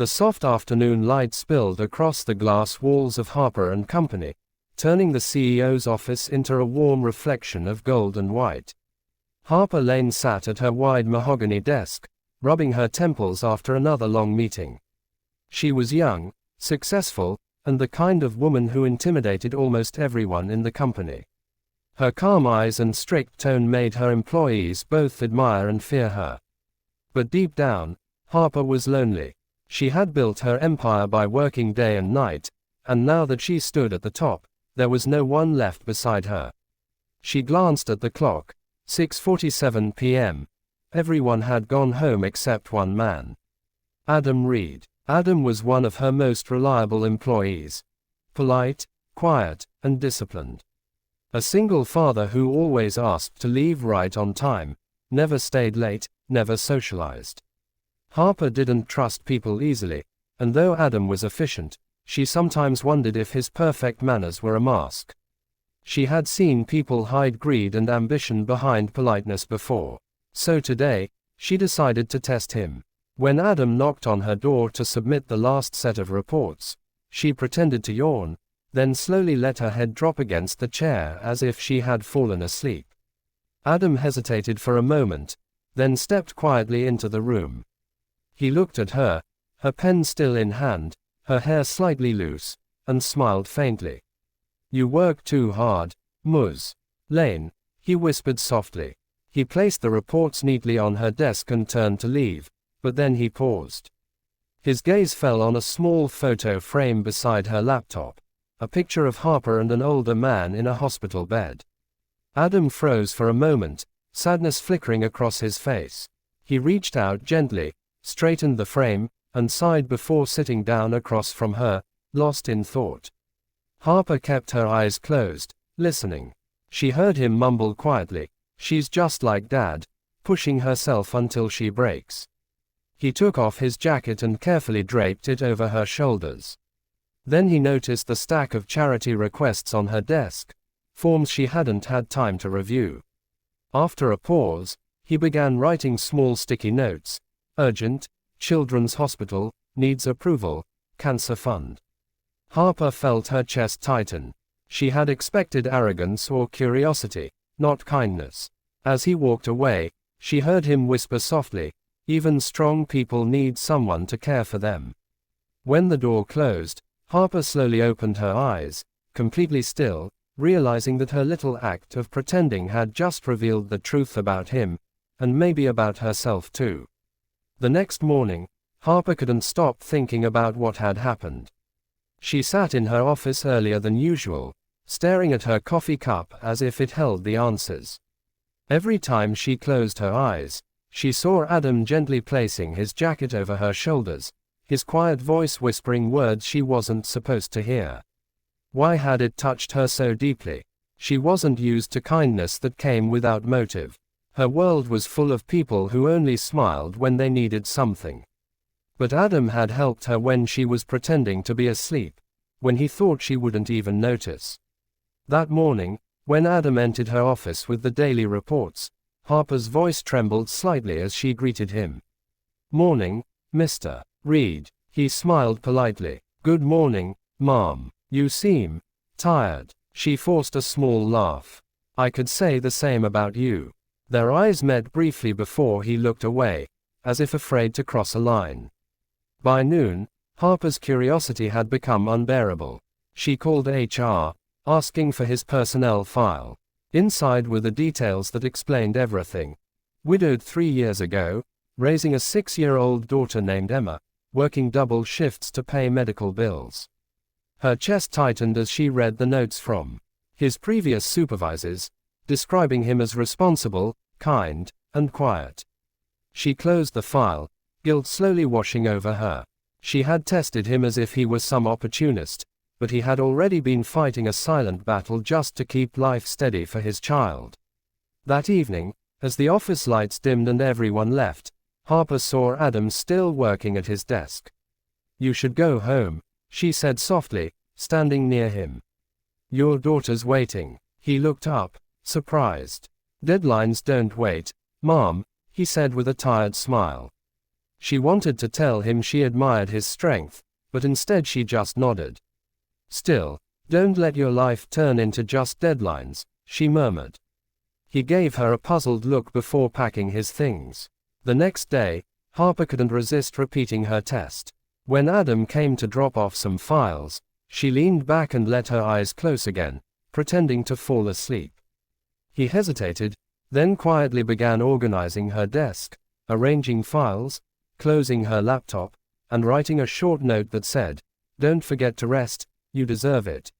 The soft afternoon light spilled across the glass walls of Harper & Company, turning the CEO's office into a warm reflection of gold and white. Harper Lane sat at her wide mahogany desk, rubbing her temples after another long meeting. She was young, successful, and the kind of woman who intimidated almost everyone in the company. Her calm eyes and strict tone made her employees both admire and fear her. But deep down, Harper was lonely. She had built her empire by working day and night, and now that she stood at the top, there was no one left beside her. She glanced at the clock, 6:47 p.m. Everyone had gone home except one man. Adam Reed. Adam was one of her most reliable employees. Polite, quiet, and disciplined. A single father who always asked to leave right on time, never stayed late, never socialized. Harper didn't trust people easily, and though Adam was efficient, she sometimes wondered if his perfect manners were a mask. She had seen people hide greed and ambition behind politeness before. So today, she decided to test him. When Adam knocked on her door to submit the last set of reports, she pretended to yawn, then slowly let her head drop against the chair as if she had fallen asleep. Adam hesitated for a moment, then stepped quietly into the room. He looked at her, her pen still in hand, her hair slightly loose, and smiled faintly. "You work too hard, Ms. Lane," he whispered softly. He placed the reports neatly on her desk and turned to leave, but then he paused. His gaze fell on a small photo frame beside her laptop, a picture of Harper and an older man in a hospital bed. Adam froze for a moment, sadness flickering across his face. He reached out gently, straightened the frame, and sighed before sitting down across from her, lost in thought. Harper kept her eyes closed, listening. She heard him mumble quietly, "She's just like Dad, pushing herself until she breaks." He took off his jacket and carefully draped it over her shoulders. Then he noticed the stack of charity requests on her desk, forms she hadn't had time to review. After a pause, he began writing small sticky notes: urgent, children's hospital, needs approval, cancer fund. Harper felt her chest tighten. She had expected arrogance or curiosity, not kindness. As he walked away, she heard him whisper softly, "Even strong people need someone to care for them." When the door closed, Harper slowly opened her eyes, completely still, realizing that her little act of pretending had just revealed the truth about him, and maybe about herself too. The next morning, Harper couldn't stop thinking about what had happened. She sat in her office earlier than usual, staring at her coffee cup as if it held the answers. Every time she closed her eyes, she saw Adam gently placing his jacket over her shoulders, his quiet voice whispering words she wasn't supposed to hear. Why had it touched her so deeply? She wasn't used to kindness that came without motive. Her world was full of people who only smiled when they needed something. But Adam had helped her when she was pretending to be asleep, when he thought she wouldn't even notice. That morning, when Adam entered her office with the daily reports, Harper's voice trembled slightly as she greeted him. "Morning, Mr. Reed." He smiled politely. "Good morning, Mom. You seem tired." She forced a small laugh. "I could say the same about you." Their eyes met briefly before he looked away, as if afraid to cross a line. By noon, Harper's curiosity had become unbearable. She called HR, asking for his personnel file. Inside were the details that explained everything. Widowed 3 years ago, raising a 6-year-old daughter named Emma, working double shifts to pay medical bills. Her chest tightened as she read the notes from his previous supervisors, describing him as responsible, kind, and quiet. She closed the file, guilt slowly washing over her. She had tested him as if he was some opportunist, but he had already been fighting a silent battle just to keep life steady for his child. That evening, as the office lights dimmed and everyone left, Harper saw Adam still working at his desk. "You should go home," she said softly, standing near him. "Your daughter's waiting." He looked up, surprised. "Deadlines don't wait, Mom," he said with a tired smile. She wanted to tell him she admired his strength, but instead she just nodded. "Still, don't let your life turn into just deadlines," she murmured. He gave her a puzzled look before packing his things. The next day, Harper couldn't resist repeating her test. When Adam came to drop off some files, she leaned back and let her eyes close again, pretending to fall asleep. He hesitated, then quietly began organizing her desk, arranging files, closing her laptop, and writing a short note that said, "Don't forget to rest, you deserve it."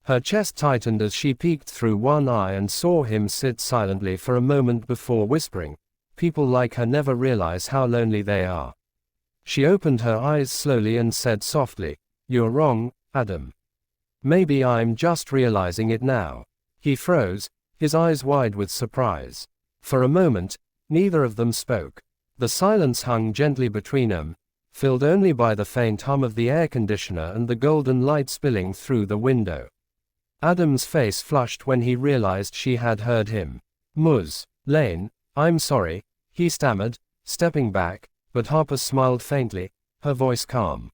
Her chest tightened as she peeked through one eye and saw him sit silently for a moment before whispering, "People like her never realize how lonely they are." She opened her eyes slowly and said softly, "You're wrong, Adam. Maybe I'm just realizing it now." He froze, his eyes wide with surprise. For a moment, neither of them spoke. The silence hung gently between them, filled only by the faint hum of the air conditioner and the golden light spilling through the window. Adam's face flushed when he realized she had heard him. "Ms. Lane, I'm sorry," he stammered, stepping back, but Harper smiled faintly, her voice calm.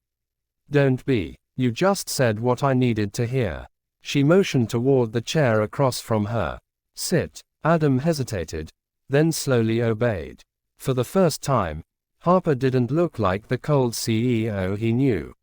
"Don't be. You just said what I needed to hear." She motioned toward the chair across from her. "Sit." Adam hesitated, then slowly obeyed. For the first time, Harper didn't look like the cold CEO he knew.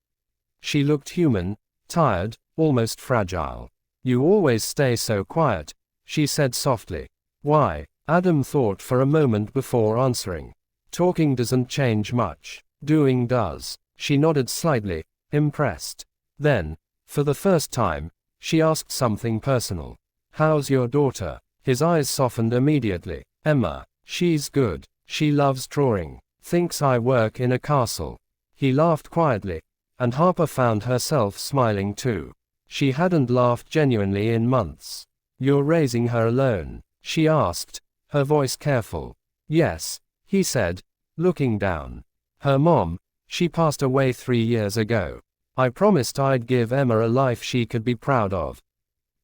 She looked human, tired, almost fragile. "You always stay so quiet," she said softly. "Why?" Adam thought for a moment before answering. "Talking doesn't change much. Doing does." She nodded slightly, impressed. Then, for the first time, she asked something personal. "How's your daughter?" His eyes softened immediately. "Emma. She's good. She loves drawing. Thinks I work in a castle." He laughed quietly, and Harper found herself smiling too. She hadn't laughed genuinely in months. "You're raising her alone?" she asked, her voice careful. "Yes," he said, looking down. "Her mom, she passed away 3 years ago. I promised I'd give Emma a life she could be proud of."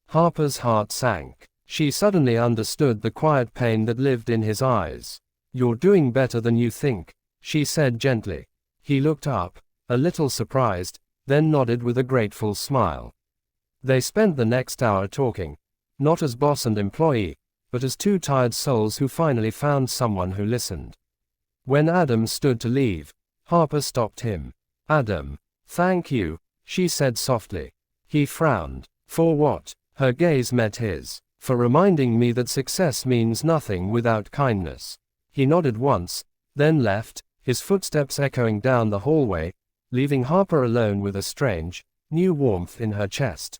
Harper's heart sank. She suddenly understood the quiet pain that lived in his eyes. "You're doing better than you think," she said gently. He looked up, a little surprised, then nodded with a grateful smile. They spent the next hour talking, not as boss and employee, but as two tired souls who finally found someone who listened. When Adam stood to leave, Harper stopped him. "Adam, thank you," she said softly. He frowned. "For what?" Her gaze met his. "For reminding me that success means nothing without kindness." He nodded once, then left, his footsteps echoing down the hallway, leaving Harper alone with a strange, new warmth in her chest.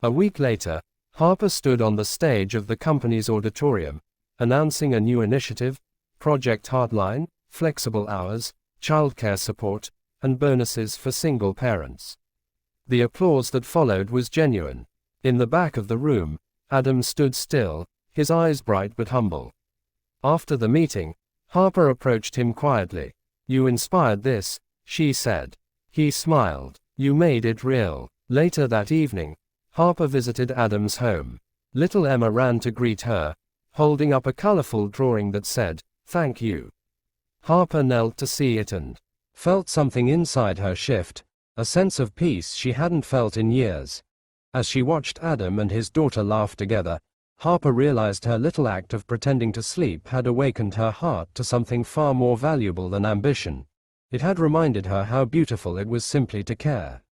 A week later, Harper stood on the stage of the company's auditorium, announcing a new initiative, Project Heartline, flexible hours, childcare support, and bonuses for single parents. The applause that followed was genuine. In the back of the room, Adam stood still, his eyes bright but humble. After the meeting, Harper approached him quietly. "You inspired this," she said. He smiled. "You made it real." Later that evening, Harper visited Adam's home. Little Emma ran to greet her, holding up a colorful drawing that said, "Thank you." Harper knelt to see it and felt something inside her shift, a sense of peace she hadn't felt in years. As she watched Adam and his daughter laugh together, Harper realized her little act of pretending to sleep had awakened her heart to something far more valuable than ambition. It had reminded her how beautiful it was simply to care.